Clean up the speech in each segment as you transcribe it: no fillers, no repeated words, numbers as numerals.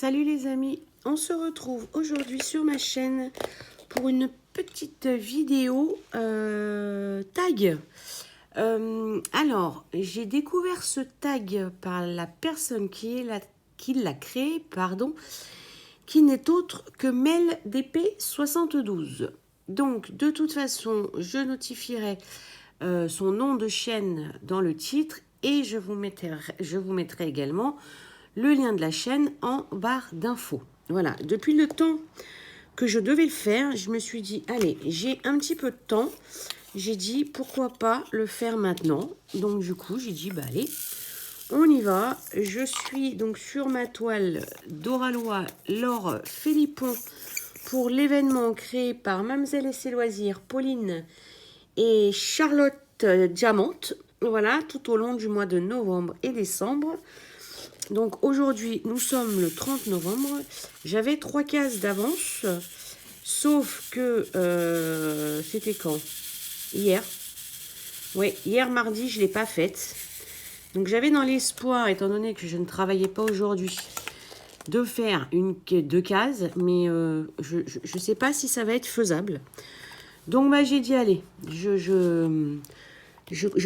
Salut les amis, on se retrouve aujourd'hui sur ma chaîne pour une petite vidéo tag. Alors, j'ai découvert ce tag par la personne qui l'a créé, qui n'est autre que Mel DP72. Donc, de toute façon, je notifierai son nom de chaîne dans le titre et je vous mettrai également le lien de la chaîne en barre d'infos. Voilà, depuis le temps que je devais le faire, je me suis dit, allez, j'ai un petit peu de temps. J'ai dit, pourquoi pas le faire maintenant. Donc du coup, j'ai dit, bah allez, on y va. Je suis donc sur ma toile d'Oralois Laure Philippon pour l'événement créé par Mademoiselle et ses loisirs, Pauline et Charlotte Diamante. Voilà, tout au long du mois de novembre et décembre. Donc aujourd'hui, nous sommes le 30 novembre. J'avais 3 cases d'avance, sauf que c'était quand? Hier. Oui, hier mardi, je ne l'ai pas faite. Donc j'avais dans l'espoir, étant donné que je ne travaillais pas aujourd'hui, de faire 2 cases, mais je ne sais pas si ça va être faisable. Donc bah, j'ai dit, allez, je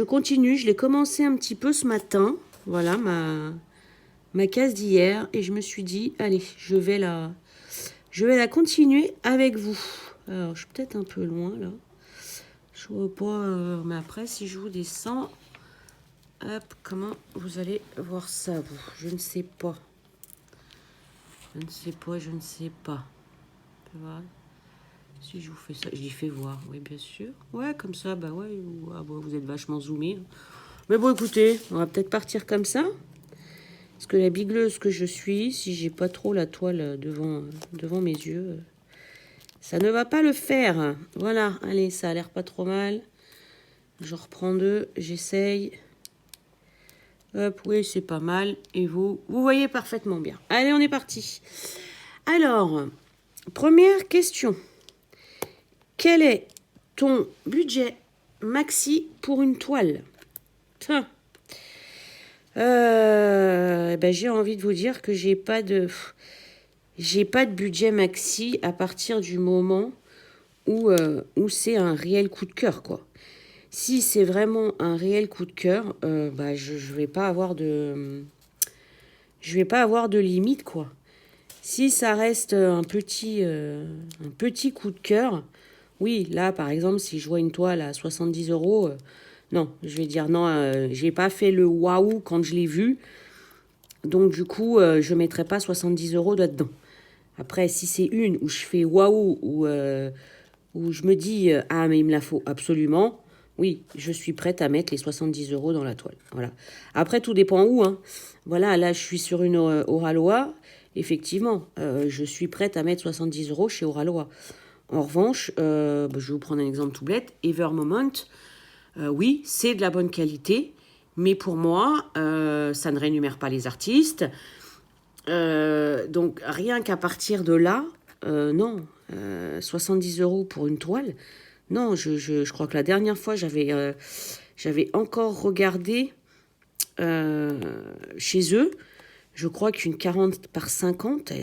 continue. Je l'ai commencé un petit peu ce matin. Voilà ma case d'hier et je me suis dit, allez, je vais la continuer avec vous. Alors, je suis peut-être un peu loin, là. Je vois pas, mais après, si je vous descends, hop, comment vous allez voir ça, vous? Je ne sais pas. Je ne sais pas. Voilà. Si je vous fais ça, je dis fais voir, oui, bien sûr. Ouais, comme ça, bah ouais, ah, bah, vous êtes vachement zoomé. Mais bon, écoutez, on va peut-être partir comme ça. Parce que la bigleuse que je suis, si j'ai pas trop la toile devant mes yeux, ça ne va pas le faire. Voilà, allez, ça a l'air pas trop mal. Je reprends 2, j'essaye. Hop, oui, c'est pas mal. Et vous voyez parfaitement bien. Allez, on est parti. Alors, première question. Quel est ton budget maxi pour une toile? Tiens. Ben, j'ai envie de vous dire que j'ai pas de budget maxi à partir du moment où c'est un réel coup de cœur, quoi. Si c'est vraiment un réel coup de cœur, bah, je vais pas avoir de limite, quoi. Si ça reste un petit coup de cœur, oui, là par exemple, si je vois une toile à 70 euros, non, je vais dire non, j'ai pas fait le waouh quand je l'ai vu. Donc du coup, je ne mettrai pas 70 euros là-dedans. Après, si c'est une où je fais waouh, où je me dis ah, mais il me la faut absolument, oui, je suis prête à mettre les 70 euros dans la toile. Voilà. Après, tout dépend où. Hein. Voilà, là, je suis sur une Oralois. Effectivement, je suis prête à mettre 70 euros chez Oralois. En revanche, je vais vous prendre un exemple tout bête. Evermoment, oui, c'est de la bonne qualité. Mais pour moi, ça ne rémunère pas les artistes. Donc, rien qu'à partir de là, non. 70 euros pour une toile. Non, je crois que la dernière fois, j'avais encore regardé chez eux. Je crois qu'une 40 par 50,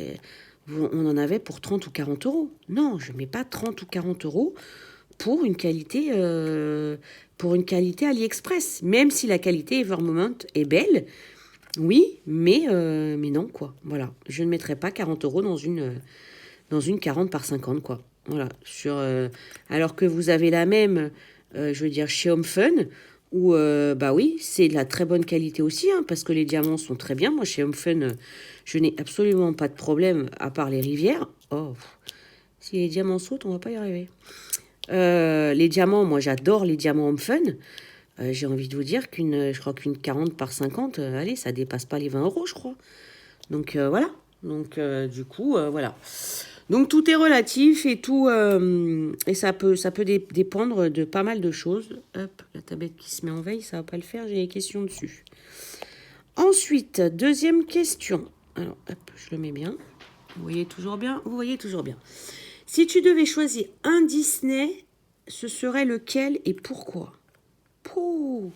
on en avait pour 30 ou 40 euros. Non, je ne mets pas 30 ou 40 euros pour une qualité AliExpress. Même si la qualité Evermoment est belle, oui, mais non, quoi. Voilà, je ne mettrai pas 40 euros dans une 40 par 50, quoi. Voilà, alors que vous avez la même, je veux dire, chez Home Fun, où, bah oui, c'est de la très bonne qualité aussi, hein, parce que les diamants sont très bien. Moi, chez Home Fun, je n'ai absolument pas de problème, à part les rivières. Oh, si les diamants sautent, on va pas y arriver. Les diamants, moi, j'adore les diamants Home Fun. J'ai envie de vous dire je crois qu'une 40 par 50, allez, ça dépasse pas les 20 euros, je crois. Donc, voilà. Donc, du coup, voilà. Donc tout est relatif et tout et ça peut dépendre de pas mal de choses. Hop, la tablette qui se met en veille, ça va pas le faire, j'ai des questions dessus. Ensuite, deuxième question. Alors, hop, je le mets bien. Vous voyez toujours bien? Vous voyez toujours bien. Si tu devais choisir un Disney, ce serait lequel et pourquoi? Pouh.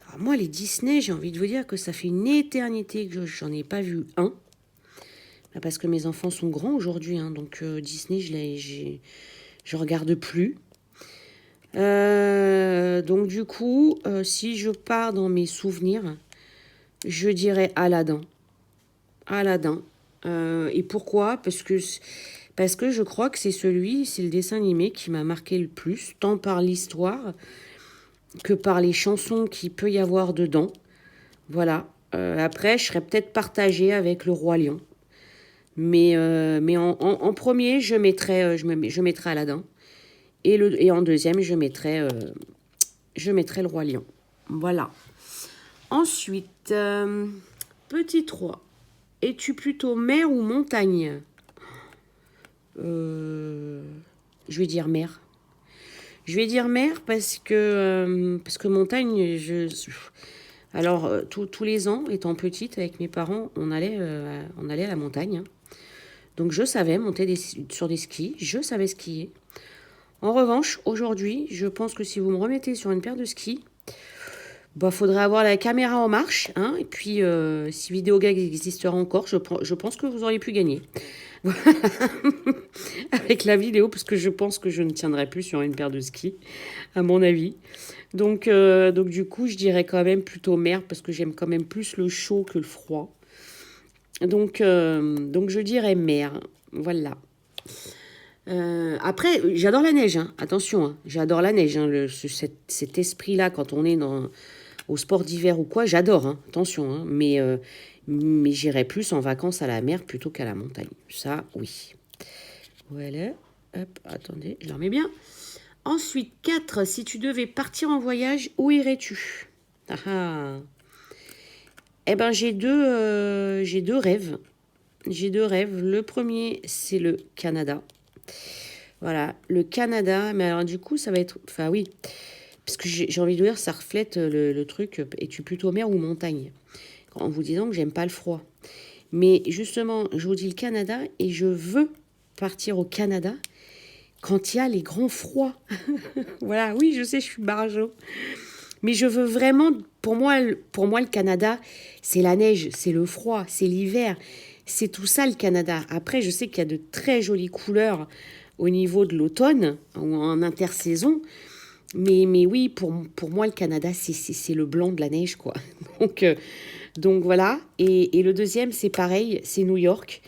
Alors moi, les Disney, j'ai envie de vous dire que ça fait une éternité que j'en ai pas vu un. Parce que mes enfants sont grands aujourd'hui, hein, donc Disney, je regarde plus. Donc du coup, si je pars dans mes souvenirs, je dirais Aladdin. Aladdin. Et pourquoi? Parce que je crois que c'est le dessin animé qui m'a marqué le plus, tant par l'histoire que par les chansons qu'il peut y avoir dedans. Voilà. Après, je serais peut-être partagée avec le Roi Lion. Mais en premier, je mettrais Aladdin. Et en deuxième, je mettrais le Roi Lion. Voilà. Ensuite, petit 3. Es-tu plutôt mer ou montagne? Je vais dire mer. Je vais dire mer parce que montagne, alors tous les ans, étant petite avec mes parents, on allait à la montagne. Hein. Donc je savais monter sur des skis, je savais skier. En revanche, aujourd'hui, je pense que si vous me remettez sur une paire de skis, faudrait avoir la caméra en marche, hein, et puis si Vidéogag existera encore, je pense que vous auriez pu gagner. Avec la vidéo, parce que je pense que je ne tiendrai plus sur une paire de skis, à mon avis. Donc du coup, je dirais quand même plutôt mer, parce que j'aime quand même plus le chaud que le froid. Donc je dirais mer, voilà. Après, j'adore la neige, hein. Attention, hein. J'adore la neige, hein. Cet esprit-là, quand on est au sport d'hiver ou quoi, j'adore, hein. Attention, hein. Mais j'irai plus en vacances à la mer plutôt qu'à la montagne. Ça, oui. Voilà. Hop, attendez, je la remets bien. Ensuite, 4. Si tu devais partir en voyage, où irais-tu? Ah ah. Eh ben, j'ai deux rêves. J'ai deux rêves. Le premier, c'est le Canada. Voilà, le Canada. Mais alors, du coup, ça va être... Enfin, oui. Parce que j'ai envie de dire, ça reflète le truc. Es-tu plutôt mer ou montagne? En vous disant que j'aime pas le froid. Mais justement, je vous dis le Canada et je veux partir au Canada quand il y a les grands froids. Voilà, oui, je sais, je suis barjo. Mais je veux vraiment, pour moi, le Canada, c'est la neige, c'est le froid, c'est l'hiver. C'est tout ça, le Canada. Après, je sais qu'il y a de très jolies couleurs au niveau de l'automne ou en intersaison. Mais oui, pour moi, le Canada, c'est le blanc de la neige, quoi. Donc voilà. Et le deuxième, c'est pareil, c'est New York.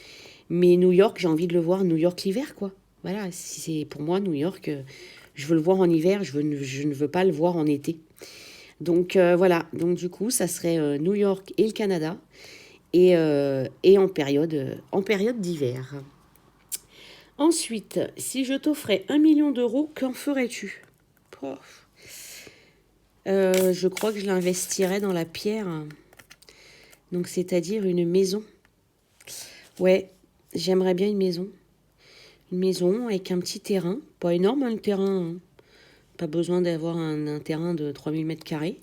Mais New York, j'ai envie de le voir, New York l'hiver, quoi. Voilà, c'est pour moi, New York, je veux le voir en hiver, je ne veux pas le voir en été. Donc voilà, donc du coup, ça serait New York et le Canada, et en période d'hiver. Ensuite, si je t'offrais 1 million d'euros, qu'en ferais-tu? Pof. Je crois que je l'investirais dans la pierre, donc c'est-à-dire une maison. Ouais, j'aimerais bien une maison. Une maison avec un petit terrain, pas énorme hein, le terrain, hein. Pas besoin d'avoir un terrain de 3000 mètres carrés.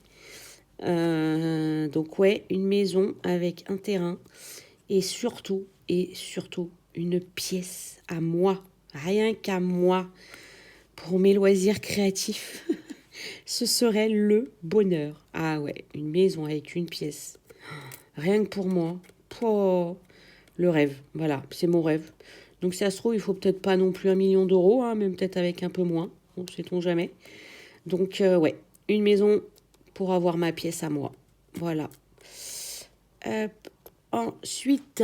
Donc ouais, une maison avec un terrain et surtout une pièce à moi, rien qu'à moi, pour mes loisirs créatifs. Ce serait le bonheur. Ah ouais, une maison avec une pièce, rien que pour moi. Oh, le rêve, voilà, c'est mon rêve. Donc si ça se trouve, il faut peut-être pas non plus 1 million d'euros, hein, même peut-être avec un peu moins, on ne sait-on jamais. Donc ouais, une maison pour avoir ma pièce à moi. Voilà. Ensuite,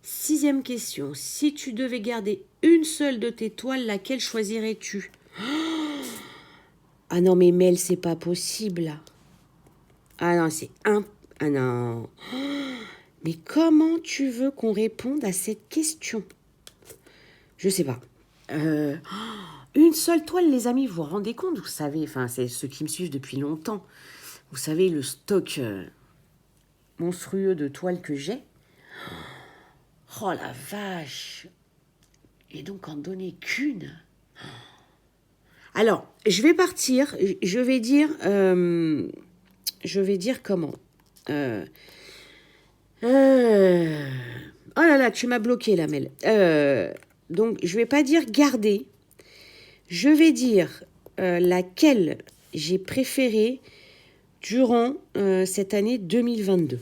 6e question. Si tu devais garder une seule de tes toiles, laquelle choisirais-tu? Ah non, mais Mel, c'est pas possible. Ah non, Ah non. Mais comment tu veux qu'on réponde à cette question? Je sais pas. Une seule toile, les amis, vous vous rendez compte? Vous savez, enfin, c'est ceux qui me suivent depuis longtemps. Vous savez, le stock monstrueux de toiles que j'ai. Oh la vache! Et donc en donner qu'une. Alors, je vais partir. Je vais dire comment. Oh là là, tu m'as bloqué là, Mel. Donc, je vais pas dire garder. Je vais dire laquelle j'ai préférée durant cette année 2022.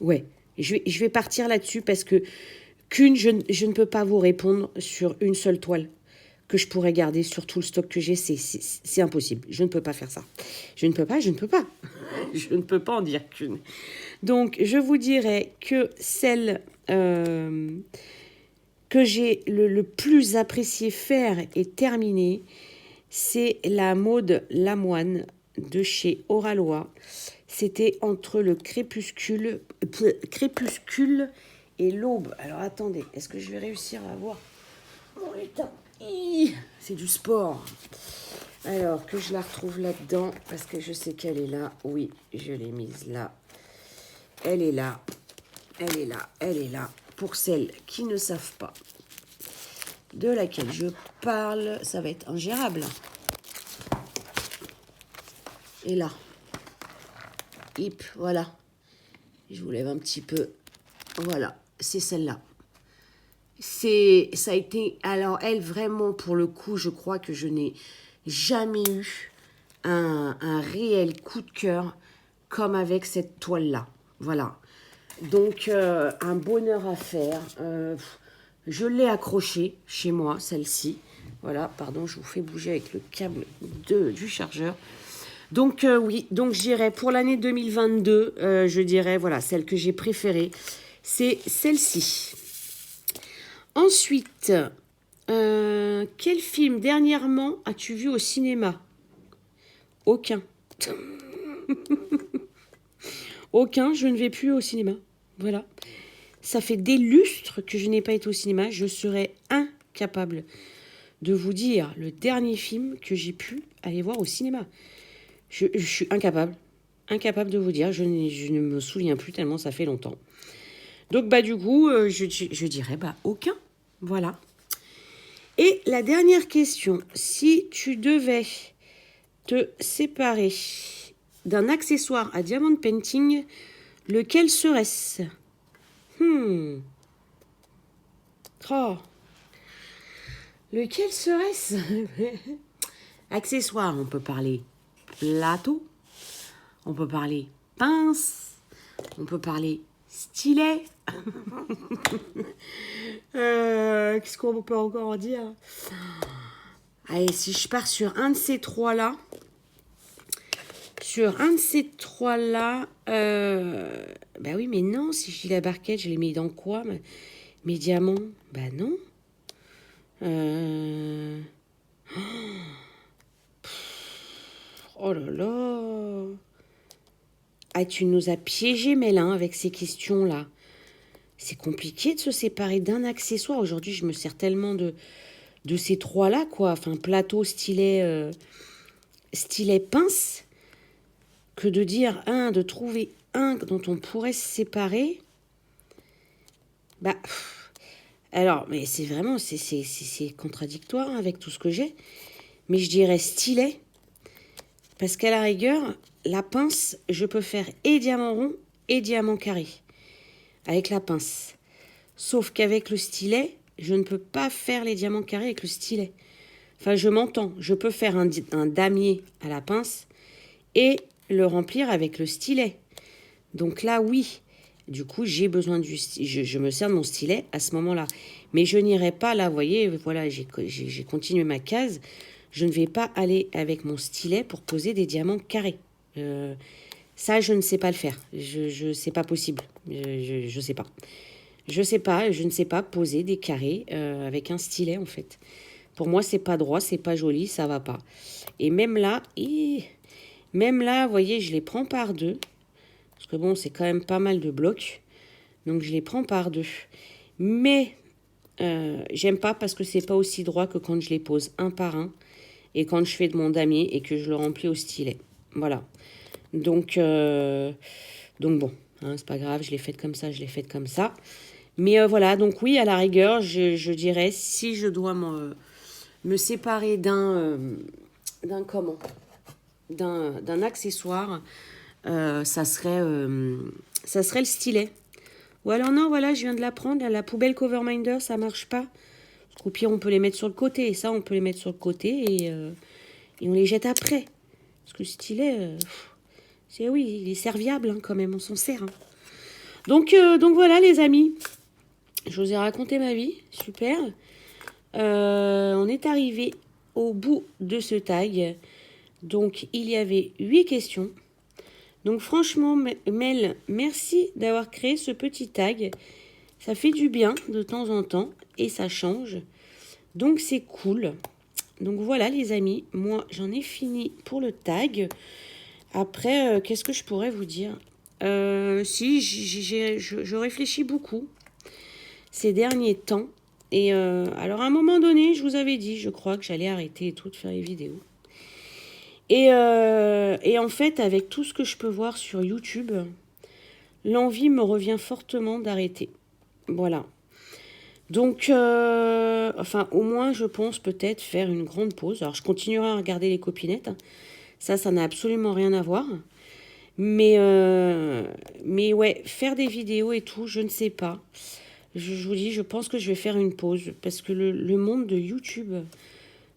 Ouais, Je vais partir là-dessus parce que je ne peux pas vous répondre sur une seule toile que je pourrais garder sur tout le stock que j'ai. C'est impossible. Je ne peux pas faire ça. Je ne peux pas. Je ne peux pas en dire qu'une. Donc, je vous dirais que celle que j'ai le plus apprécié faire et terminer, c'est la Maud Lamoine de chez Oralois. C'était entre le crépuscule et l'aube. Alors attendez, est-ce que je vais réussir à avoir mon état? C'est du sport. Alors que je la retrouve là-dedans, parce que je sais qu'elle est là. Oui, je l'ai mise là. Elle est là. Elle est là. Elle est là. Pour celles qui ne savent pas de laquelle je parle, ça va être ingérable. Et là. Hip, voilà. Je vous lève un petit peu. Voilà, c'est celle-là. Ça a été... Alors, elle, vraiment, pour le coup, je crois que je n'ai jamais eu un réel coup de cœur comme avec cette toile-là. Voilà. Donc, un bonheur à faire. Je l'ai accrochée chez moi, celle-ci. Voilà, pardon, je vous fais bouger avec le câble du chargeur. Donc, oui, donc je dirais pour l'année 2022, je dirais, voilà, celle que j'ai préférée, c'est celle-ci. Ensuite, quel film dernièrement as-tu vu au cinéma? Aucun. Aucun, je ne vais plus au cinéma. Voilà. Ça fait des lustres que je n'ai pas été au cinéma. Je serais incapable de vous dire le dernier film que j'ai pu aller voir au cinéma. Je suis incapable de vous dire. Je ne me souviens plus tellement ça fait longtemps. Donc, bah, du coup, je dirais, bah, aucun. Voilà. Et la dernière question. Si tu devais te séparer d'un accessoire à diamond painting, lequel serait-ce? Oh. Lequel serait-ce? Accessoire, on peut parler plateau, on peut parler pince, on peut parler stylet. Qu'est-ce qu'on peut encore dire? Allez, si je pars sur un de ces trois-là, bah oui, mais non, si je dis la barquette, je les mets dans quoi? Mes diamants? Bah non. Oh là là. Ah, tu nous as piégés, Mélin, avec ces questions-là. C'est compliqué de se séparer d'un accessoire. Aujourd'hui, je me sers tellement de ces trois-là, quoi. Enfin, plateau, stylet, pince, que de dire de trouver un dont on pourrait se séparer. Bah, alors, mais c'est vraiment, c'est contradictoire avec tout ce que j'ai. Mais je dirais stylet. Parce qu'à la rigueur, la pince, je peux faire et diamant rond et diamant carré. Avec la pince. Sauf qu'avec le stylet, je ne peux pas faire les diamants carrés avec le stylet. Enfin, je m'entends. Je peux faire un damier à la pince et le remplir avec le stylet. Donc là, oui. Du coup, j'ai besoin je me sers de mon stylet à ce moment-là. Mais je n'irai pas là, vous voyez, voilà, j'ai continué ma case. Je ne vais pas aller avec mon stylet pour poser des diamants carrés. Ça, je ne sais pas le faire. C'est pas possible. Je sais pas. Je ne sais pas poser des carrés avec un stylet, en fait. Pour moi, c'est pas droit, c'est pas joli, ça va pas. Et même là, vous voyez, je les prends par deux. Parce que bon, c'est quand même pas mal de blocs. Donc, je les prends par deux. Mais, j'aime pas parce que c'est pas aussi droit que quand je les pose un par un. Et quand je fais de mon damier et que je le remplis au stylet. Voilà. Donc bon, hein, c'est pas grave, je l'ai faite comme ça, Mais voilà, donc oui, à la rigueur, je dirais, si je dois me séparer d'un accessoire, ça serait le stylet. Ou alors non, voilà, je viens de l'apprendre, la poubelle Coverminder, ça marche pas. Au pire, on peut les mettre sur le côté. Et ça, on peut les mettre sur le côté et on les jette après. Parce que le stylet, oui, il est serviable quand même, on s'en sert. Donc voilà les amis, je vous ai raconté ma vie, super. On est arrivé au bout de ce tag. Donc il y avait 8 questions. Donc franchement Mel, merci d'avoir créé ce petit tag. Ça fait du bien de temps en temps et ça change. Donc c'est cool. Donc voilà les amis, moi j'en ai fini pour le tag. Après, qu'est-ce que je pourrais vous dire? Si, je réfléchis beaucoup ces derniers temps. Et alors à un moment donné, je vous avais dit, je crois que j'allais arrêter et tout de faire les vidéos. Et en fait, avec tout ce que je peux voir sur YouTube, l'envie me revient fortement d'arrêter. Voilà. Donc, enfin, au moins, je pense peut-être faire une grande pause. Alors, je continuerai à regarder les copinettes. Hein. Ça n'a absolument rien à voir. Mais ouais, faire des vidéos et tout, je ne sais pas. Je vous dis, je pense que je vais faire une pause. Parce que le monde de YouTube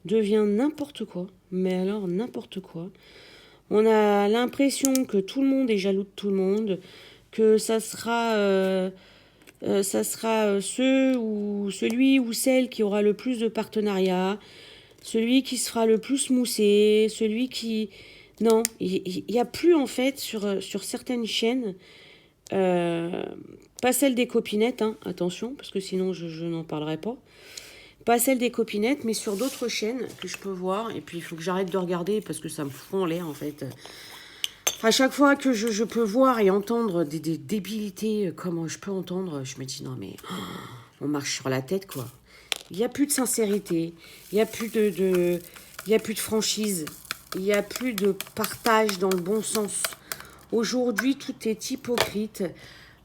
devient n'importe quoi. Mais alors, n'importe quoi. On a l'impression que tout le monde est jaloux de tout le monde. Que ça sera celui ou celle qui aura le plus de partenariats, celui qui se fera le plus mousser, celui qui... Non, il n'y a plus en fait sur certaines chaînes, pas celle des copinettes, hein, attention, parce que sinon je n'en parlerai pas. Pas celle des copinettes, mais sur d'autres chaînes que je peux voir. Et puis il faut que j'arrête de regarder parce que ça me fout en l'air en fait. À chaque fois que je peux voir et entendre des débilités comme je peux entendre, je me dis non mais on marche sur la tête quoi. Il n'y a plus de sincérité, il n'y a plus il y a plus de franchise, il n'y a plus de partage dans le bon sens. Aujourd'hui tout est hypocrite,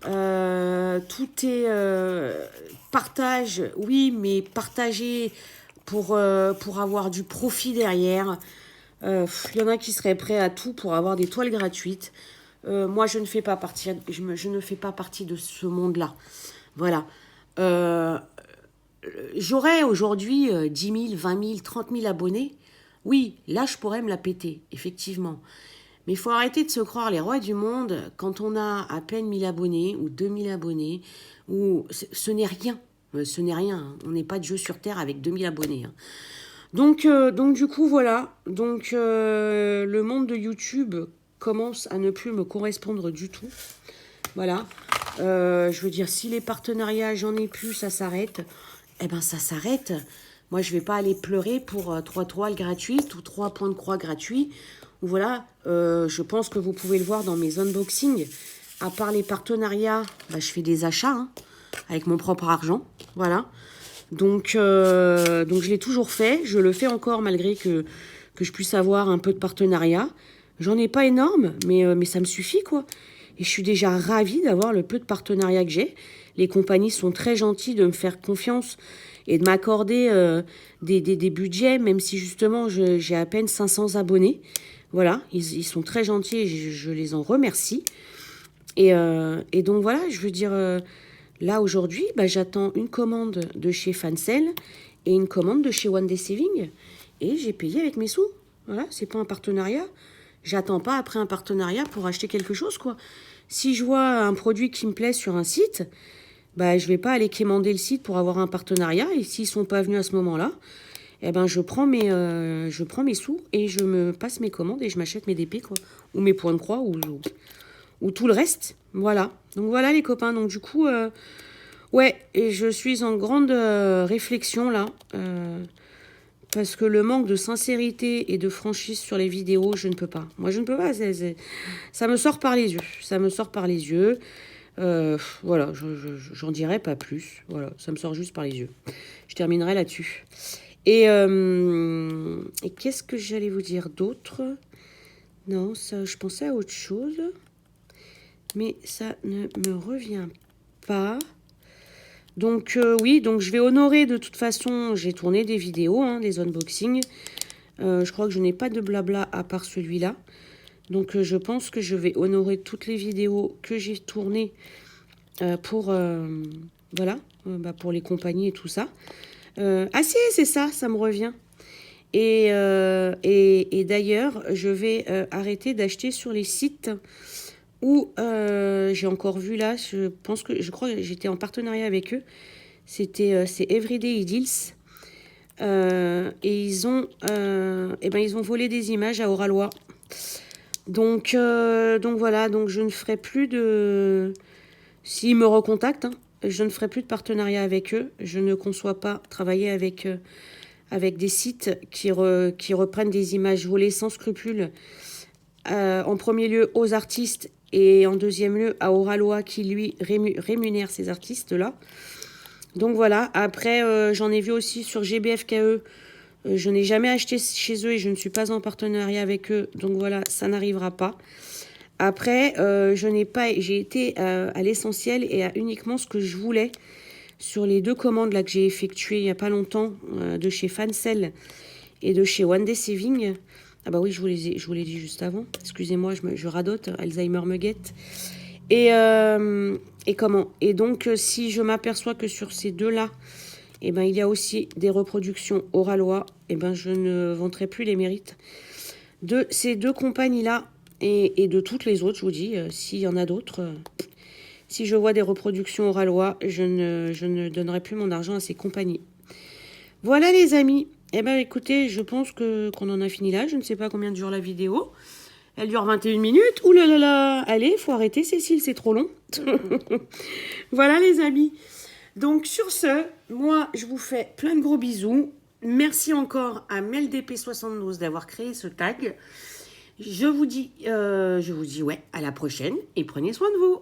tout est partage, oui mais partager pour avoir du profit derrière. Il y en a qui seraient prêts à tout pour avoir des toiles gratuites. Moi, je ne fais pas partie, je ne fais pas partie de ce monde-là. Voilà. J'aurais aujourd'hui 10 000, 20 000, 30 000 abonnés. Oui, là, je pourrais me la péter, effectivement. Mais il faut arrêter de se croire les rois du monde quand on a à peine 1000 abonnés ou 2000 abonnés. Ou ce n'est rien. Ce n'est rien. Hein. On n'est pas de jeu sur Terre avec 2000 abonnés. Hein. Donc du coup, voilà. Donc, le monde de YouTube commence à ne plus me correspondre du tout. Voilà. Je veux dire, si les partenariats, j'en ai plus, ça s'arrête. Eh ben, ça s'arrête. Moi, je vais pas aller pleurer pour 3 toiles gratuites ou 3 points de croix gratuits. Voilà. Je pense que vous pouvez le voir dans mes unboxings. À part les partenariats, bah, je fais des achats hein, avec mon propre argent. Voilà. Donc je l'ai toujours fait. Je le fais encore malgré que je puisse avoir un peu de partenariat. J'en ai pas énorme, mais ça me suffit, quoi. Et je suis déjà ravie d'avoir le peu de partenariat que j'ai. Les compagnies sont très gentilles de me faire confiance et de m'accorder des budgets, même si justement j'ai à peine 500 abonnés. Voilà, ils sont très gentils et je les en remercie. Et donc voilà, je veux dire... Là, aujourd'hui, bah, j'attends une commande de chez Fancel et une commande de chez One Day Saving. Et j'ai payé avec mes sous. Voilà, c'est pas un partenariat. J'attends pas après un partenariat pour acheter quelque chose, quoi. Si je vois un produit qui me plaît sur un site, bah, je vais pas aller quémander le site pour avoir un partenariat. Et s'ils sont pas venus à ce moment-là, eh ben, je prends mes sous et je me passe mes commandes et je m'achète mes DP, quoi. Ou mes points de croix, ou tout le reste. Voilà. Donc voilà les copains. Donc du coup, ouais, et je suis en grande réflexion là. Parce que le manque de sincérité et de franchise sur les vidéos, je ne peux pas. Moi, je ne peux pas. Ça me sort par les yeux. Ça me sort par les yeux. Voilà, j'en dirai pas plus. Voilà, ça me sort juste par les yeux. Je terminerai là-dessus. Et qu'est-ce que j'allais vous dire d'autre? Non, ça, je pensais à autre chose. Mais ça ne me revient pas. Donc oui, donc je vais honorer de toute façon, j'ai tourné des vidéos, hein, des unboxings. Je crois que je n'ai pas de blabla à part celui-là. Donc je pense que je vais honorer toutes les vidéos que j'ai tournées pour, voilà, pour les compagnies et tout ça. Ah si, c'est ça, ça me revient. Et d'ailleurs, je vais arrêter d'acheter sur les sites où j'ai encore vu là, je crois que j'étais en partenariat avec eux. C'est Everyday Idyls. Et ils ont volé des images à Oralois. Donc voilà, donc je ne ferai plus de... S'ils me recontactent, hein, je ne ferai plus de partenariat avec eux. Je ne conçois pas travailler avec des sites qui reprennent des images volées sans scrupule. En premier lieu aux artistes et en deuxième lieu à Oralois qui lui rémunère ces artistes-là. Donc voilà, après j'en ai vu aussi sur GBFKE. Je n'ai jamais acheté chez eux et je ne suis pas en partenariat avec eux. Donc voilà, ça n'arrivera pas. Après, j'ai été à l'essentiel et à uniquement ce que je voulais sur les 2 commandes là que j'ai effectuées il n'y a pas longtemps de chez Fancel et de chez One Day Saving. Ah bah oui, je vous l'ai dit juste avant. Excusez-moi, je radote, Alzheimer me guette. Et comment? Et donc, si je m'aperçois que sur ces 2-là, eh ben, il y a aussi des reproductions oralois, eh ben, je ne vanterai plus les mérites de ces 2 compagnies-là et de toutes les autres, je vous dis, s'il y en a d'autres. Si je vois des reproductions oralois, je ne donnerai plus mon argent à ces compagnies. Voilà les amis. Eh ben écoutez, je pense qu'on en a fini là. Je ne sais pas combien dure la vidéo. Elle dure 21 minutes. Ouh là là là. Allez, faut arrêter Cécile, c'est trop long. Voilà les amis. Donc sur ce, moi je vous fais plein de gros bisous. Merci encore à MelDP72 d'avoir créé ce tag. Je vous dis ouais, à la prochaine et prenez soin de vous.